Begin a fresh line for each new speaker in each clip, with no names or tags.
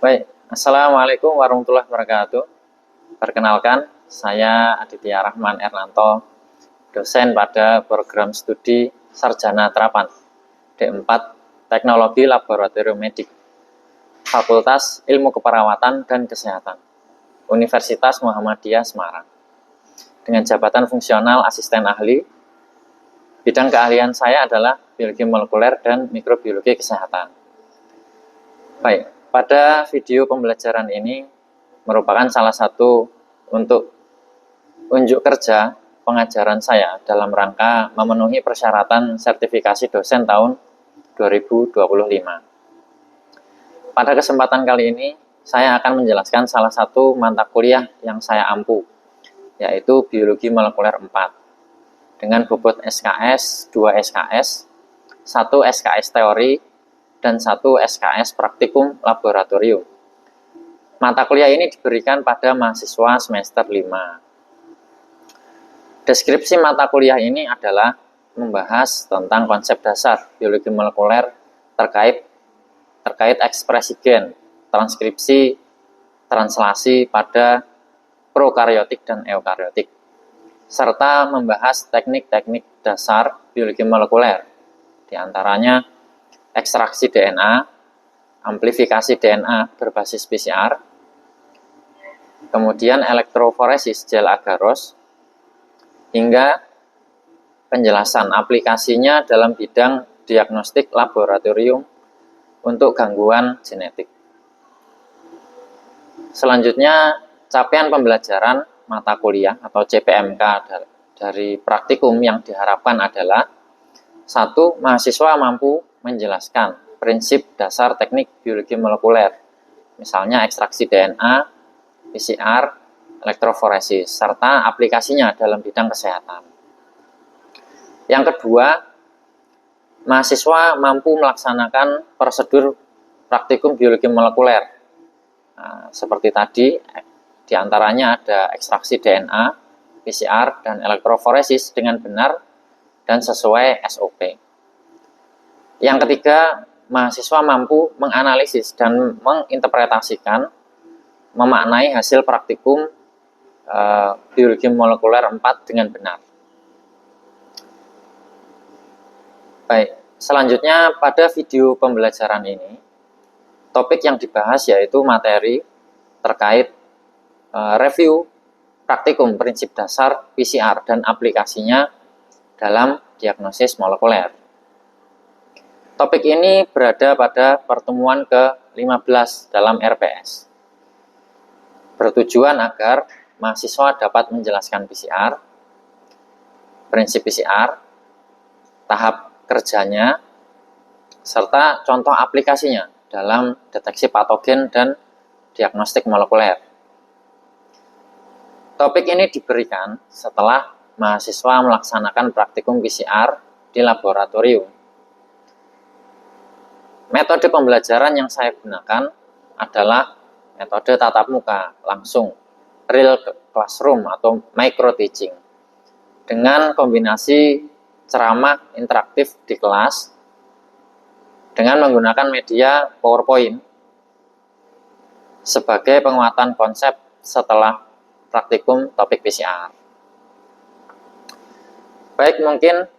Baik, Assalamualaikum warahmatullahi wabarakatuh. Perkenalkan, saya Aditya Rahman Ernanto, dosen pada program studi Sarjana Terapan D4 Teknologi Laboratorium Medik, Fakultas Ilmu Keperawatan dan Kesehatan, Universitas Muhammadiyah Semarang, dengan jabatan fungsional asisten ahli. Bidang keahlian saya adalah biologi molekuler dan mikrobiologi kesehatan. Baik, pada video pembelajaran ini merupakan salah satu untuk unjuk kerja pengajaran saya dalam rangka memenuhi persyaratan sertifikasi dosen tahun 2025. Pada kesempatan kali ini, saya akan menjelaskan salah satu mata kuliah yang saya ampu, yaitu Biologi Molekuler 4, dengan bobot SKS, 2 SKS, 1 SKS teori, dan 1 SKS praktikum laboratorium. Mata kuliah ini diberikan pada mahasiswa semester 5. Deskripsi mata kuliah ini adalah membahas tentang konsep dasar biologi molekuler terkait ekspresi gen, transkripsi, translasi pada prokaryotik dan eukaryotik, serta membahas teknik-teknik dasar biologi molekuler, diantaranya ekstraksi DNA, amplifikasi DNA berbasis PCR, kemudian elektroforesis gel agarose, hingga penjelasan aplikasinya dalam bidang diagnostik laboratorium untuk gangguan genetik. Selanjutnya, capaian pembelajaran mata kuliah atau CPMK dari praktikum yang diharapkan adalah: 1. Mahasiswa mampu menjelaskan prinsip dasar teknik biologi molekuler, misalnya ekstraksi DNA, PCR, elektroforesis, serta aplikasinya dalam bidang kesehatan. Yang kedua, mahasiswa mampu melaksanakan prosedur praktikum biologi molekuler. Nah, seperti tadi, diantaranya ada ekstraksi DNA, PCR, dan elektroforesis dengan benar dan sesuai SOP. Yang ketiga, mahasiswa mampu menganalisis dan menginterpretasikan, memaknai hasil praktikum biologi molekuler 4 dengan benar. Baik, selanjutnya pada video pembelajaran ini, topik yang dibahas yaitu materi terkait review praktikum prinsip dasar PCR dan aplikasinya dalam diagnosis molekuler. Topik ini berada pada pertemuan ke-15 dalam RPS. Bertujuan agar mahasiswa dapat menjelaskan PCR, prinsip PCR, tahap kerjanya, serta contoh aplikasinya dalam deteksi patogen dan diagnostik molekuler. Topik ini diberikan setelah mahasiswa melaksanakan praktikum PCR di laboratorium. Metode pembelajaran yang saya gunakan adalah metode tatap muka langsung, real classroom atau micro teaching, dengan kombinasi ceramah interaktif di kelas dengan menggunakan media PowerPoint sebagai penguatan konsep setelah praktikum topik PCR. Baik, mungkin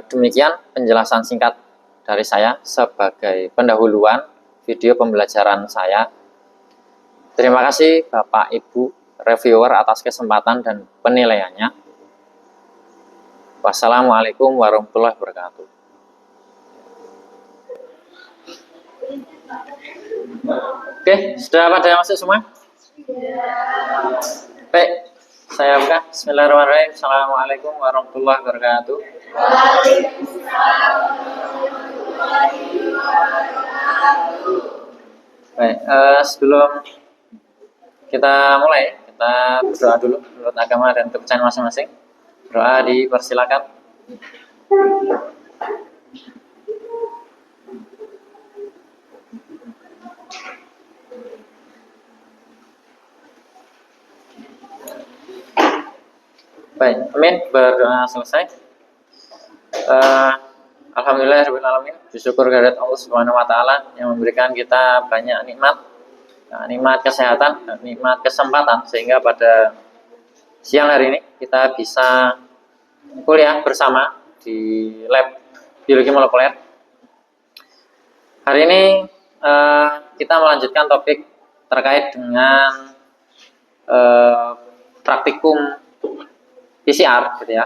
demikian penjelasan singkat dari saya sebagai pendahuluan video pembelajaran saya. Terima kasih Bapak Ibu reviewer atas kesempatan dan penilaiannya. Wassalamualaikum warahmatullahi wabarakatuh. Oke, sudah pada masuk semua? Baik, saya buka. Bismillahirrahmanirrahim. Assalamualaikum warahmatullahi wabarakatuh. Baik, sebelum kita mulai, kita berdoa dulu menurut agama dan kepercayaan masing-masing. Doa dipersilakan. Baik, amin. Berdoa selesai. Alhamdulillahirabbil alamin. Bersyukur kehadirat Allah Subhanahu wa taala yang memberikan kita banyak nikmat Nah, nikmat kesehatan, nikmat kesempatan, sehingga pada siang hari ini kita bisa kuliah bersama di lab biologi molekuler. Hari ini kita melanjutkan topik terkait dengan praktikum PCR, gitu ya.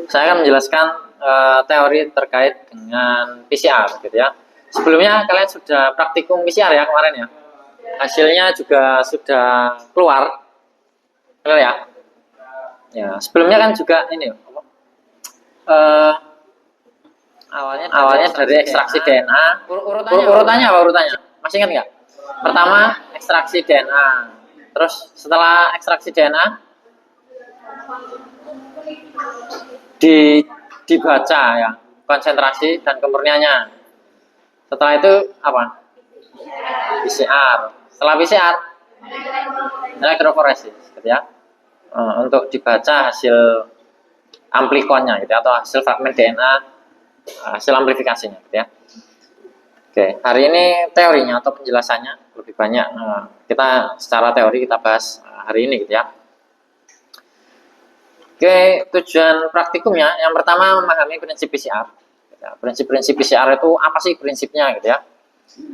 Saya akan menjelaskan teori terkait dengan PCR, gitu ya. Sebelumnya kalian sudah praktikum PCR ya kemarin ya. Hasilnya juga sudah keluar, benar ya? Ya, sebelumnya kan juga ini awalnya dari ekstraksi DNA. Urutannya apa urutannya? Masih ingat nggak? Pertama ekstraksi DNA. Terus setelah ekstraksi DNA dibaca ya konsentrasi dan kemurniannya. Setelah itu apa? PCR. Setelah PCR elektroforesis, gitu ya. Untuk dibaca hasil amplikonnya, gitu ya, atau hasil fragmen DNA, hasil amplifikasinya, gitu ya. Oke, hari ini teorinya atau penjelasannya lebih banyak. Kita secara teori kita bahas hari ini, gitu ya. Oke, tujuan praktikumnya yang pertama memahami prinsip PCR. Prinsip-prinsip PCR itu apa sih prinsipnya, gitu ya.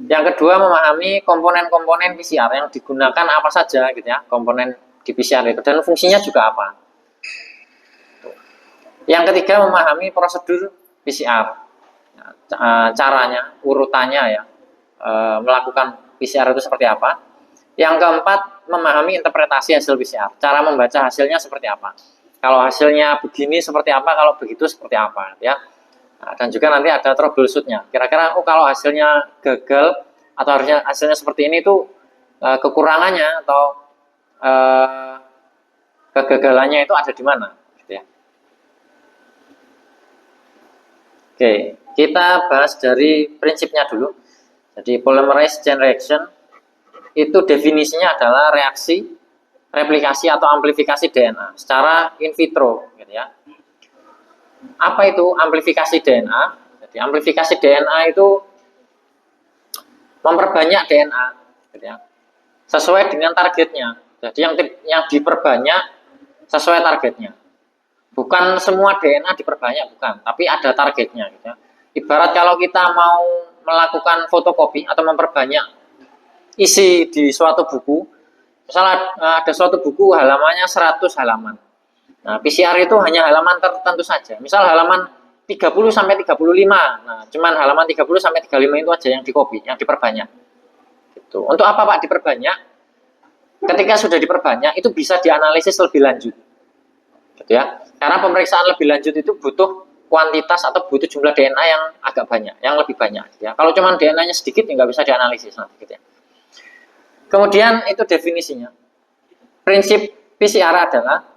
Yang kedua memahami komponen-komponen PCR yang digunakan apa saja, gitu ya, komponen di PCR itu, dan fungsinya juga apa. Yang ketiga memahami prosedur PCR, caranya, urutannya ya, melakukan PCR itu seperti apa. Yang keempat memahami interpretasi hasil PCR, cara membaca hasilnya seperti apa. Kalau hasilnya begini seperti apa, kalau begitu seperti apa, ya. Nah, dan juga nanti ada troubleshoot-nya. Kira-kira kalau hasilnya gagal atau hasilnya seperti ini tuh kekurangannya atau kegagalannya itu ada di mana, gitu ya. Oke, kita bahas dari prinsipnya dulu. Jadi polymerase chain reaction itu definisinya adalah reaksi replikasi atau amplifikasi DNA secara in vitro, gitu ya. Apa itu amplifikasi DNA? Jadi amplifikasi DNA itu memperbanyak DNA, gitu ya, sesuai dengan targetnya. Jadi yang diperbanyak sesuai targetnya. Bukan semua DNA diperbanyak, bukan, tapi ada targetnya, gitu ya. Ibarat kalau kita mau melakukan fotokopi atau memperbanyak isi di suatu buku, misalnya ada suatu buku halamannya 100 halaman. Nah, PCR itu hanya halaman tertentu saja. Misal halaman 30 sampai 35. Nah, cuman halaman 30 sampai 35 itu aja yang dikopi, yang diperbanyak. Gitu. Untuk apa Pak diperbanyak? Ketika sudah diperbanyak itu bisa dianalisis lebih lanjut. Gitu ya. Karena pemeriksaan lebih lanjut itu butuh kuantitas atau butuh jumlah DNA yang agak banyak, yang lebih banyak, gitu ya. Kalau cuma DNA-nya sedikit ya nggak bisa dianalisis nanti, gitu ya. Kemudian itu definisinya. Prinsip PCR adalah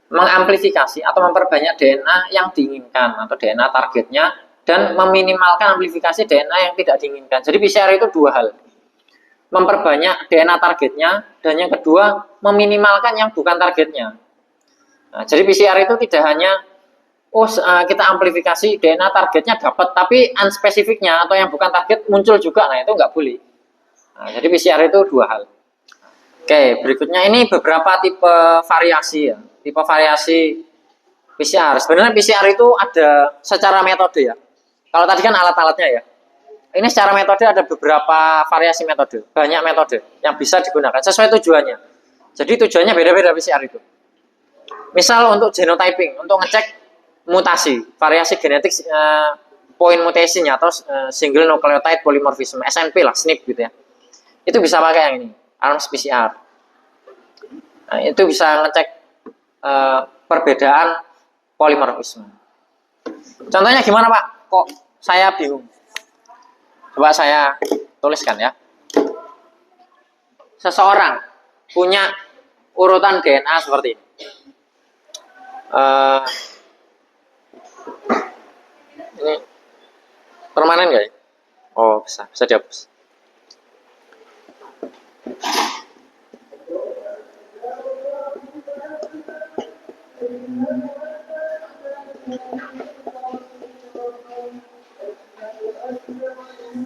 mengamplifikasi atau memperbanyak DNA yang diinginkan atau DNA targetnya dan meminimalkan amplifikasi DNA yang tidak diinginkan. Jadi PCR itu dua hal. Memperbanyak DNA targetnya dan yang kedua meminimalkan yang bukan targetnya. Nah, jadi PCR itu tidak hanya kita amplifikasi DNA targetnya dapat tapi unspesifiknya atau yang bukan target muncul juga. Nah, itu nggak boleh. Nah, jadi PCR itu dua hal. Oke, berikutnya ini beberapa tipe variasi ya. Tipe variasi PCR. Sebenarnya PCR itu ada secara metode ya. Kalau tadi kan alat-alatnya ya. Ini secara metode ada beberapa variasi metode, banyak metode yang bisa digunakan sesuai tujuannya. Jadi tujuannya beda-beda PCR itu. Misal untuk genotyping, untuk ngecek mutasi, variasi genetik point mutation atau single nucleotide polymorphism, SNP lah, SNP gitu ya. Itu bisa pakai yang ini, ARMS PCR. Nah, itu bisa ngecek perbedaan polimorfisme. Contohnya gimana Pak? Kok saya bingung? Coba saya tuliskan ya. Seseorang punya urutan DNA seperti ini. Ini permanen nggak ya? Oh, bisa dihapus.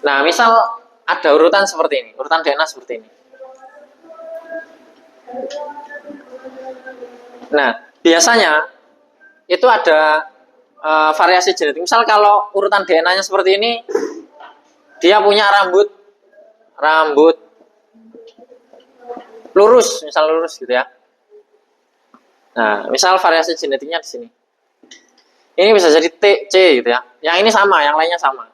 Nah, misal ada urutan seperti ini, urutan DNA seperti ini. Nah, biasanya itu ada variasi genetik. Misal kalau urutan DNA-nya seperti ini, dia punya rambut lurus, misal lurus gitu ya. Nah, misal variasi genetiknya di sini. Ini bisa jadi T, C gitu ya. Yang ini sama, yang lainnya sama.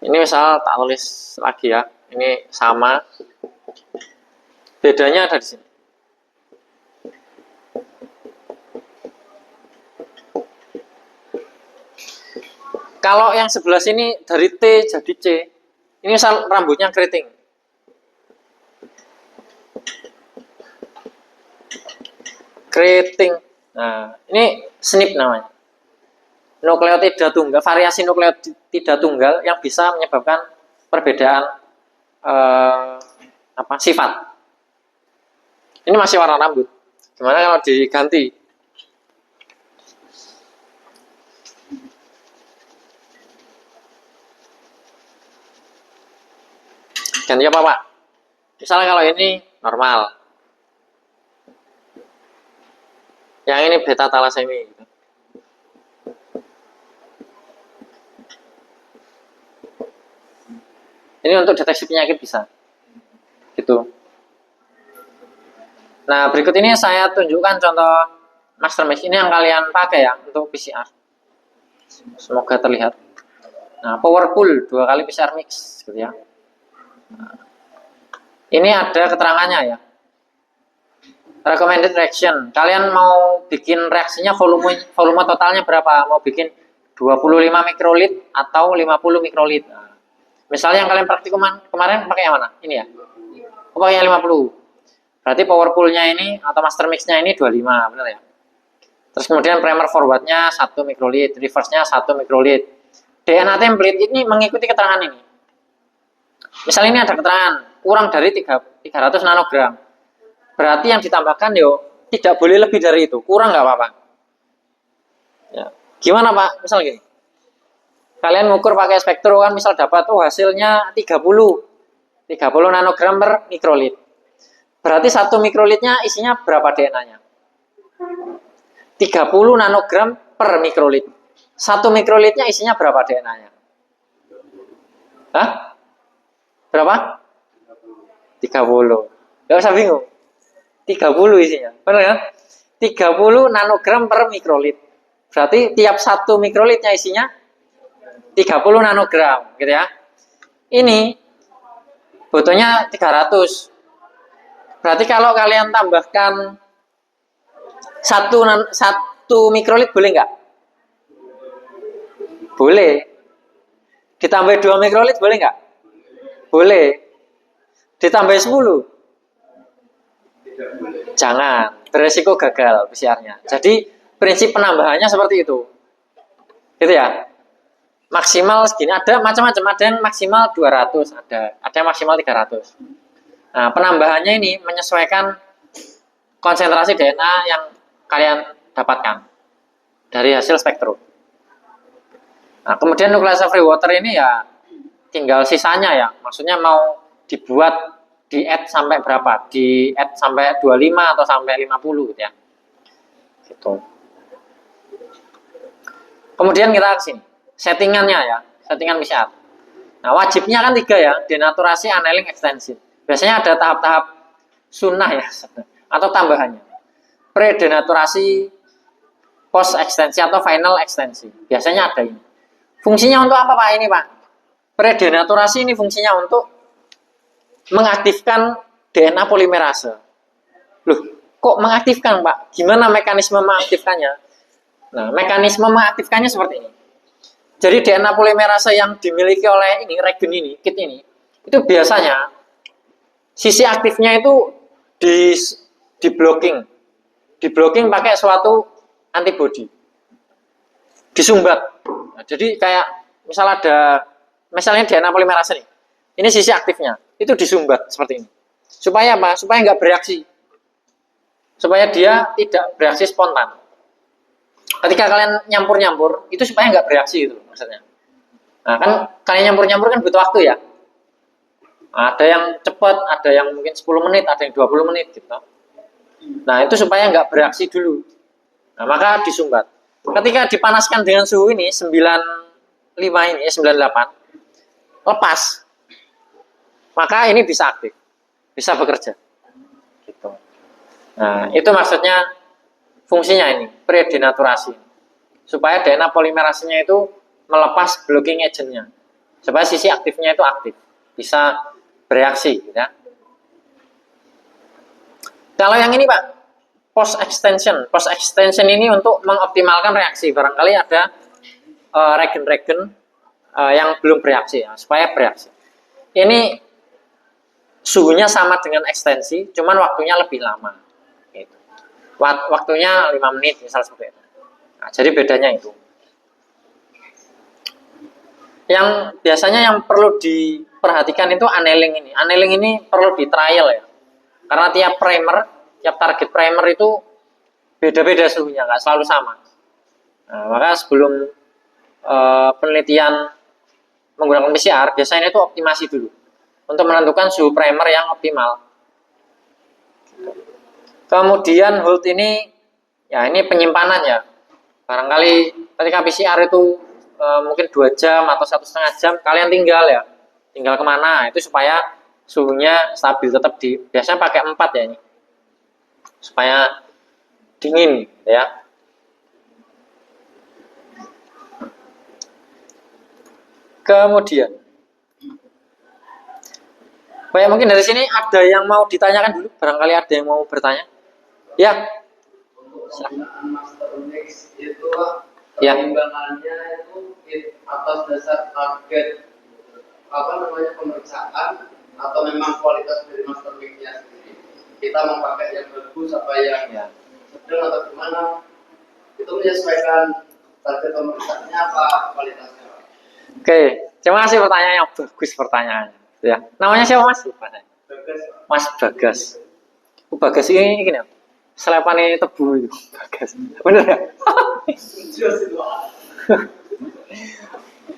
Ini misal tak tulis lagi ya. Ini sama. Bedanya ada di sini. Kalau yang sebelah sini dari T jadi C, ini misal rambutnya keriting. Keriting. Nah, ini SNP namanya. Nukleotida tunggal, variasi nukleotida tunggal yang bisa menyebabkan perbedaan sifat. Ini masih warna rambut. Gimana kalau diganti? Ganti apa, Pak? Misalnya kalau ini normal. Yang ini beta thalassemia. Ini untuk deteksi penyakit bisa. Gitu. Nah, berikut ini saya tunjukkan contoh master mix. Ini yang kalian pakai ya untuk PCR. Semoga terlihat. Nah, powerful 2 kali PCR mix gitu ya. Nah, ini ada keterangannya ya. Recommended reaction. Kalian mau bikin reaksinya volume totalnya berapa? Mau bikin 25 mikrolit atau 50 mikrolit? Nah, misalnya yang kalian praktikum kemarin pakai yang mana? Ini ya? Pakai yang 50. Berarti powerful-nya ini atau master mix-nya ini 25, benar ya? Terus kemudian primer forward-nya 1 mikrolit, reverse-nya 1 mikrolit. DNA template ini mengikuti keterangan ini. Misalnya ini ada keterangan kurang dari 300 nanogram. Berarti yang ditambahkan tidak boleh lebih dari itu. Kurang nggak apa-apa. Ya. Gimana Pak? Misal gini. Kalian ngukur pakai spektro kan misal dapat hasilnya 30 nanogram per mikrolit. Berarti 1 mikrolitnya isinya berapa DNA-nya? 30 nanogram per mikrolit. 1 mikrolitnya isinya berapa DNA-nya? Hah? Berapa? 30. Gak usah bingung. 30 isinya. Benar ya? 30 nanogram per mikrolit. Berarti tiap 1 mikrolitnya isinya 30 nanogram, gitu ya. Ini butuhnya 300. Berarti kalau kalian tambahkan 1 mikrolit boleh nggak? Boleh. Ditambah 2 mikrolit boleh nggak? Boleh. Ditambah 10? Jangan. Beresiko gagal PCR-nya. Jadi prinsip penambahannya seperti itu. Gitu ya. Maksimal segini. Ada macam-macam. Ada yang maksimal 200. Ada yang maksimal 300. Nah, penambahannya ini menyesuaikan konsentrasi DNA yang kalian dapatkan dari hasil spektrum. Nah, kemudian nucleus free water ini ya tinggal sisanya ya. Maksudnya mau dibuat di add sampai berapa? Di add sampai 25 atau sampai 50 gitu ya. Gitu. Kemudian kita ke sini. Settingannya ya, settingan PCR. Nah, wajibnya kan 3 ya, denaturasi, annealing, ekstensi. Biasanya ada tahap-tahap sunnah ya, atau tambahannya. Pre-denaturasi, post-ekstensi, atau final ekstensi. Biasanya ada ini. Fungsinya untuk apa Pak ini Pak? Pre-denaturasi ini fungsinya untuk mengaktifkan DNA polimerase. Loh, kok mengaktifkan Pak? Gimana mekanisme mengaktifkannya? Nah, mekanisme mengaktifkannya seperti ini. Jadi DNA polimerase yang dimiliki oleh ini, regen ini, kit ini, itu biasanya sisi aktifnya itu di blocking pakai suatu antibody, disumbat. Nah, jadi kayak misalnya DNA polimerase nih, ini sisi aktifnya, itu disumbat seperti ini. Supaya apa? Supaya nggak bereaksi, supaya dia tidak bereaksi spontan. Ketika kalian nyampur-nyampur, itu supaya nggak bereaksi itu maksudnya. Nah kan kalian nyampur-nyampur kan butuh waktu ya. Ada yang cepat, ada yang mungkin 10 menit, ada yang 20 menit gitu. Nah, itu supaya nggak bereaksi dulu. Nah, maka disumbat. Ketika dipanaskan dengan suhu ini 95 ini, 98, lepas. Maka ini bisa aktif, bisa bekerja. Gitu. Nah, itu maksudnya fungsinya ini, predenaturasi. Supaya DNA polimerasenya itu melepas blocking agentnya. Supaya sisi aktifnya itu aktif, bisa bereaksi. Ya. Kalau yang ini Pak, post extension. Post extension ini untuk mengoptimalkan reaksi. Barangkali ada regen-regen yang belum bereaksi, ya, supaya bereaksi. Ini suhunya sama dengan ekstensi, cuman waktunya lebih lama. Gitu. Waktunya 5 menit, misal seperti itu. Nah, jadi bedanya itu. Yang biasanya yang perlu diperhatikan itu annealing ini. Annealing ini perlu di trial ya. Karena tiap primer, tiap target primer itu beda-beda suhunya, nggak selalu sama. Nah, maka sebelum penelitian menggunakan PCR, biasanya itu optimasi dulu untuk menentukan suhu primer yang optimal. Kemudian hold ini, ya ini penyimpanan ya. Barangkali ketika PCR itu mungkin 2 jam atau 1,5 jam, kalian tinggal ya, tinggal kemana, itu supaya suhunya stabil, tetap di, biasanya pakai 4 ya ini, supaya dingin ya. Kemudian, baik, mungkin dari sini ada yang mau ditanyakan dulu, barangkali ada yang mau bertanya. Ya.
Master mix itu
Ya.
pertimbangannya itu atas dasar target pemeriksaan atau memang kualitas dari master mix-nya sendiri. Kita mau pakai yang bagus apa yang sedang atau gimana? Itu menyesuaikan target pemeriksaannya apa kualitasnya.
Oke, terima kasih pertanyaan yang bagus pertanyaannya. Ya, namanya siapa Mas?
Bagus.
Mas Bagas. Bagas ini gini, selepannya tebu itu. Bagas. Bener ya?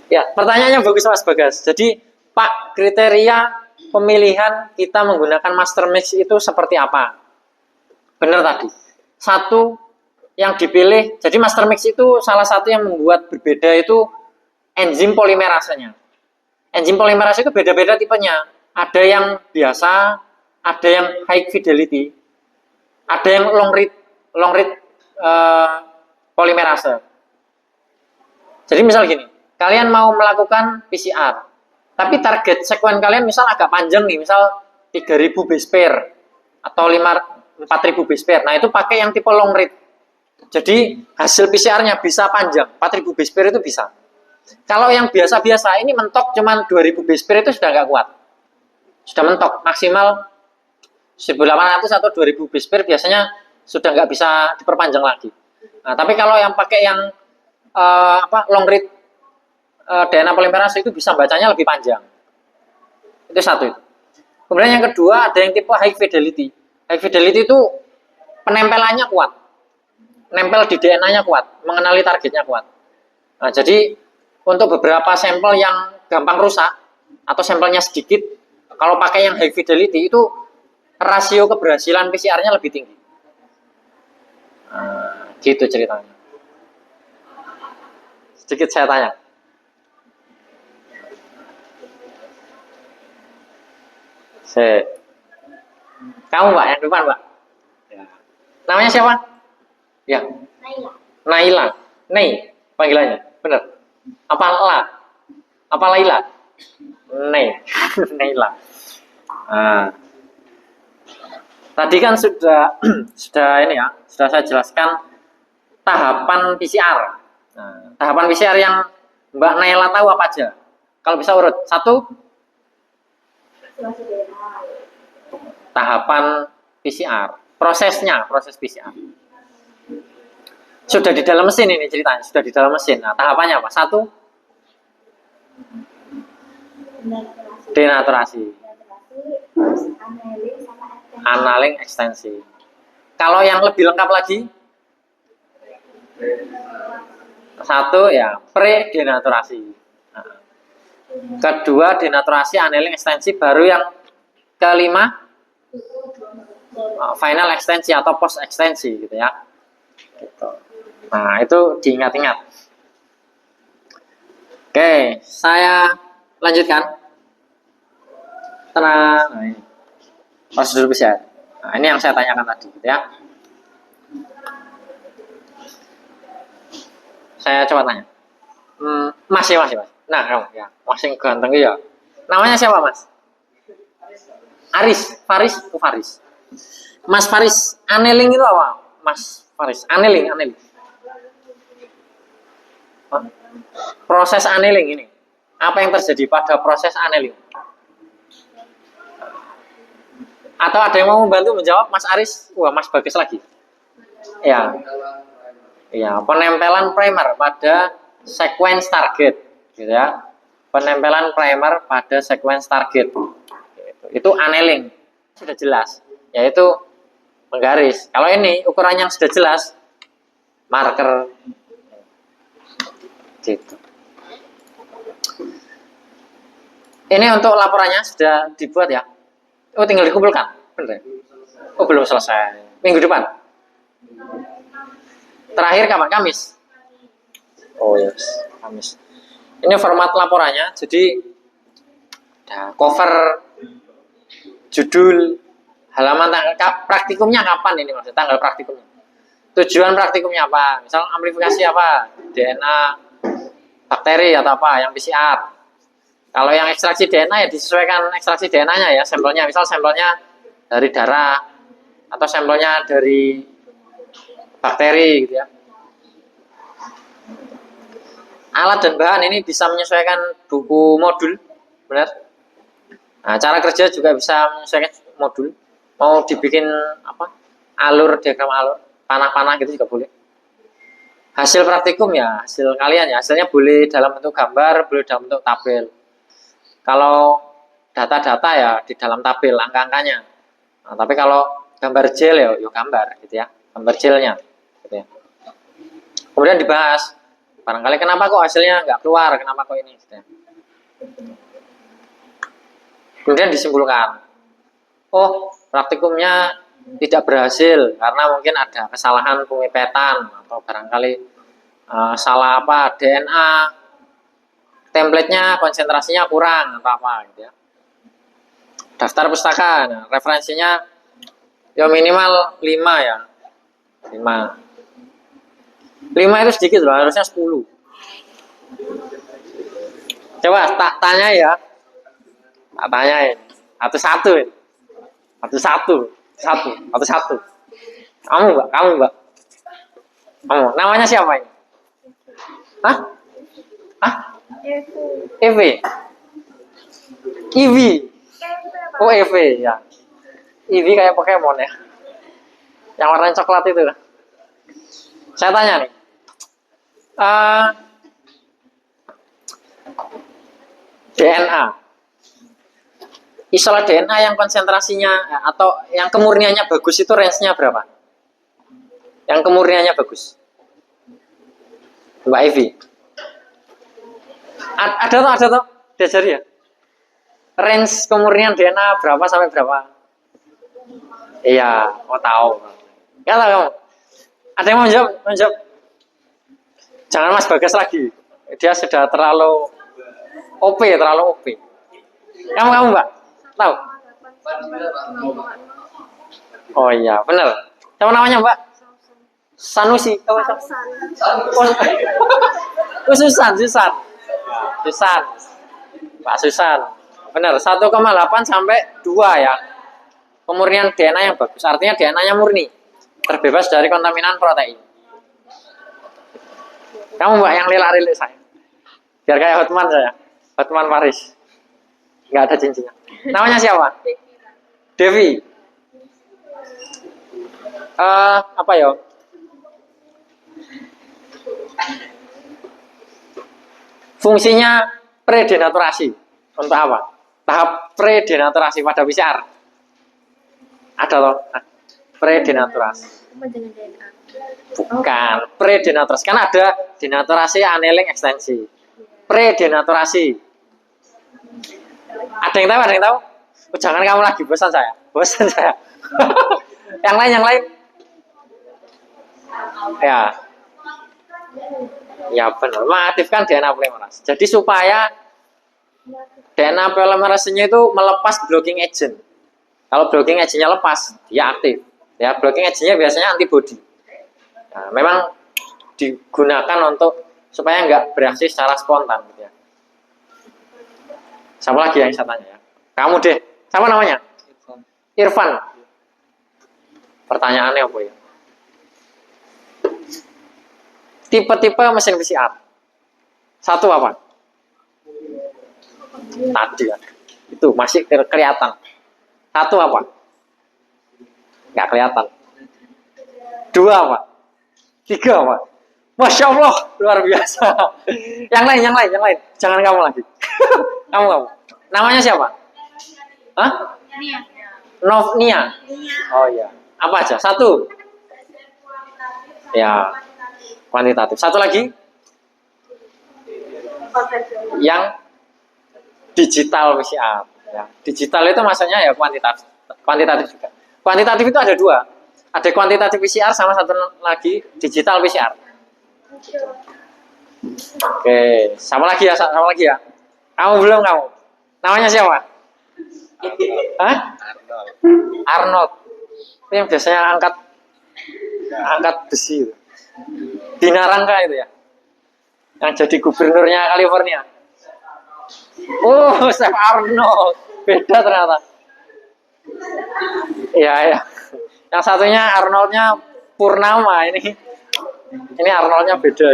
Ya, pertanyaannya bagus Mas Bagas. Jadi, Pak, kriteria pemilihan kita menggunakan master mix itu seperti apa? Benar tadi. Satu yang dipilih, jadi master mix itu salah satu yang membuat berbeda itu enzim polimerasenya. Enzim polimerase itu beda-beda tipenya. Ada yang biasa, ada yang high fidelity, ada yang long read polimerase. Jadi misal gini, kalian mau melakukan PCR, tapi target sekuen kalian misal agak panjang nih, misal 3000 base pair atau 4000 base pair. Nah, itu pakai yang tipe long read. Jadi hasil PCR-nya bisa panjang, 4000 base pair itu bisa. Kalau yang biasa-biasa ini mentok cuman 2000 base pair itu sudah nggak kuat. Sudah mentok, maksimal 1800 atau 2000 base pair biasanya sudah nggak bisa diperpanjang lagi. Nah, tapi kalau yang pakai yang long read DNA polimerase itu bisa bacanya lebih panjang. Itu satu. Kemudian yang kedua ada yang tipe high fidelity. High fidelity itu penempelannya kuat. Nempel di DNA-nya kuat, mengenali targetnya kuat. Nah, jadi untuk beberapa sampel yang gampang rusak atau sampelnya sedikit, kalau pakai yang high fidelity itu rasio keberhasilan PCR-nya lebih tinggi. Nah, gitu ceritanya. Sedikit saya tanya. Kamu Mbak, yang depan Mbak. Ya. Namanya siapa? Ya. Naila. Nei, panggilannya. Benar. Apa La? Apa Laila? Nei. Naila. Nah. Tadi kan sudah ini ya, sudah saya jelaskan tahapan PCR. Nah, tahapan PCR yang Mbak Naila tahu apa aja? Kalau bisa urut. 1, tahapan PCR, proses PCR. Sudah di dalam mesin ini ceritanya, sudah di dalam mesin. Nah, tahapannya apa? 1, denaturasi, annealing, ekstensi. Kalau yang lebih lengkap lagi, 1 ya pre-denaturasi. Nah, kedua denaturasi, annealing, ekstensi, baru yang kelima final ekstensi atau post ekstensi gitu ya. Gitu. Nah, itu diingat-ingat. Oke, saya lanjutkan. Tenang. Nah, ini prosedur PCR. Nah, ini yang saya tanyakan tadi gitu ya. Saya coba tanya. Mas. Nah, kamu ya, Mas yang ganteng ya. Namanya siapa, Mas? Faris. Mas Faris, annealing itu apa? Mas Faris, annealing. Proses annealing ini. Apa yang terjadi pada proses annealing? Atau ada yang mau membantu menjawab, Mas Aris? Wah, Mas Bagus lagi. Ya. Ya, penempelan primer pada sequence target, gitu ya. Penempelan primer pada sequence target. Itu annealing. Sudah jelas, yaitu menggaris. Kalau ini ukurannya yang sudah jelas, marker. Gitu. Ini untuk laporannya sudah dibuat ya. Oh, tinggal dikumpulkan. Benar. Oh, belum selesai. Minggu depan. Terakhir kapan? Kamis. Oh, yes. Kamis. Ini format laporannya. Jadi ada cover, judul, halaman, praktikumnya kapan ini maksudnya? Tanggal praktikumnya. Tujuan praktikumnya apa? Misal amplifikasi apa? DNA bakteri atau apa? Yang PCR. Kalau yang ekstraksi DNA ya disesuaikan ekstraksi DNA-nya ya, sampelnya. Misal sampelnya dari darah atau sampelnya dari bakteri gitu ya. Alat dan bahan ini bisa menyesuaikan buku modul, benar? Nah, cara kerja juga bisa menyesuaikan modul. Mau dibikin apa? Alur, diagram alur, panah-panah gitu juga boleh. Hasil praktikum ya, hasil kalian ya. Hasilnya boleh dalam bentuk gambar, boleh dalam bentuk tabel. Kalau data-data ya di dalam tabel angka-angkanya. Nah, tapi kalau gambar gel ya, gambar gitu ya, gambar gelnya. Gitu ya. Kemudian dibahas, barangkali kenapa kok hasilnya nggak keluar, kenapa kok ini. Gitu ya. Kemudian disimpulkan, oh praktikumnya tidak berhasil karena mungkin ada kesalahan pengipetan atau barangkali salah apa DNA. Template-nya konsentrasinya kurang atau apa gitu ya. Daftar pustaka, nah, referensinya ya minimal 5 ya. 5 itu sedikit loh, harusnya 10. Coba tak tanya ya. Tak tanyain. Satu-satu. Kamu Mbak. Kamu, namanya siapa ini? Hah? EV. Oh, EV ya. EV kayak Pokemon ya. Yang warna coklat itu. Saya tanya nih. DNA. Isolat DNA yang konsentrasinya atau yang kemurniannya bagus itu range-nya berapa? Yang kemurniannya bagus. Mbak Evi. Ada tuh, diajari ya. Range kemurnian DNA berapa sampai berapa? Iya, mau tahu. Ya tahu kamu. Ada yang mau menjawab? Jangan Mas Bagas lagi. Dia sudah terlalu OP. Kamu Mbak? Tahu? Oh iya, benar. Siapa namanya Mbak? Sanusi. Oh, Susan. Pak Susan. Benar, 1,8 sampai 2 ya. Kemurnian DNA yang bagus. Artinya DNA-nya murni. Terbebas dari kontaminan protein. Kamu Mbak yang lila-lilik saya. Biar kayak Hotman saya. Hotman Paris. Enggak ada cincinnya. Namanya siapa? Devi. Apa ya? Fungsinya predenaturasi. Untuk apa? Tahap predenaturasi pada PCR. Ada loh. Predenaturasi. Bukan. Predenaturasi. Kan ada denaturasi, annealing, ekstensi. Predenaturasi. Ada yang tahu? Ada yang tahu? Oh, jangan kamu lagi bosan saya. Bosan saya. Yang lain, yang lain. Ya. Ya benar. Mengaktifkan DNA polymerase. Jadi supaya DNA polymerase-nya itu melepas blocking agent. Kalau blocking agent-nya lepas, dia aktif. Ya, blocking agent-nya biasanya antibody. Nah, memang digunakan untuk supaya nggak bereaksi secara spontan gitu ya. Siapa lagi yang saya tanya ya? Kamu deh. Siapa namanya? Irfan. Pertanyaannya apa ya? Tipe-tipe mesin PCR. Satu apa? Tadi ya. Itu masih kelihatan. Satu apa? Nggak kelihatan. Dua apa? Tiga apa? Masya Allah, luar biasa. Yang lain, yang lain, yang lain. Jangan kamu lagi. Kamu. Namanya siapa? Hah? Novnia. Oh iya. Apa aja? Satu. Ya. Kuantitatif. Satu lagi. Yang digital PCR. Ya. Digital itu maksudnya ya kuantitatif. Kuantitatif juga. Kuantitatif itu ada dua. Ada kuantitatif PCR sama satu lagi digital PCR. Oke, sama lagi ya, sama lagi ya. Kamu belum kamu. Namanya siapa? Hah? Arnold. Itu yang biasanya angkat besi itu. Bina Rangka itu ya. Yang jadi gubernurnya California. Oh, Chef Arnold. Beda ternyata. Iya, ya. Yang satunya Arnoldnya Purnama ini. Ini Arnoldnya beda.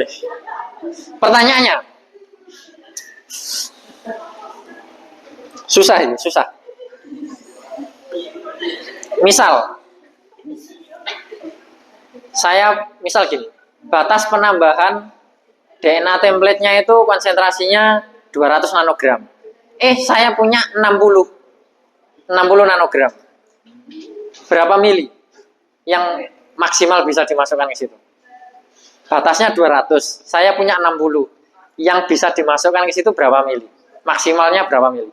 Pertanyaannya. Susah ini, susah. Misal gini, batas penambahan DNA template-nya itu konsentrasinya 200 nanogram. Saya punya 60 nanogram. Berapa mili yang maksimal bisa dimasukkan ke situ? Batasnya 200, saya punya 60. Yang bisa dimasukkan ke situ berapa mili? Maksimalnya berapa mili?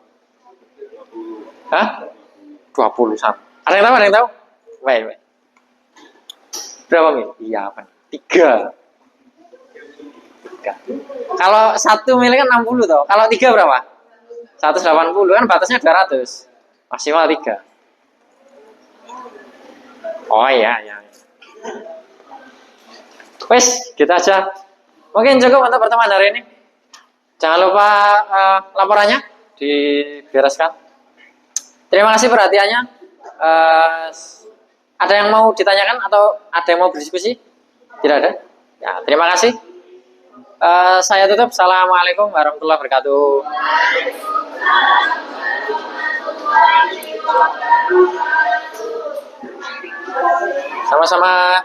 Hah? 20 sama. Ada yang tahu? Ada yang tahu? Wait. Berapa mili? Iya, apa? 3. Kalau 1 mili kan 60 toh. Kalau 3 berapa? 180 kan batasnya 200. Maksimal 3. Oh iya. Wes, gitu aja. Mungkin cukup untuk pertemuan hari ini. Jangan lupa laporannya dibereskan. Terima kasih perhatiannya. Ada yang mau ditanyakan atau ada yang mau berdiskusi? Tidak ada? Ya, terima kasih. Saya tutup. Assalamualaikum warahmatullahi wabarakatuh. Sama-sama.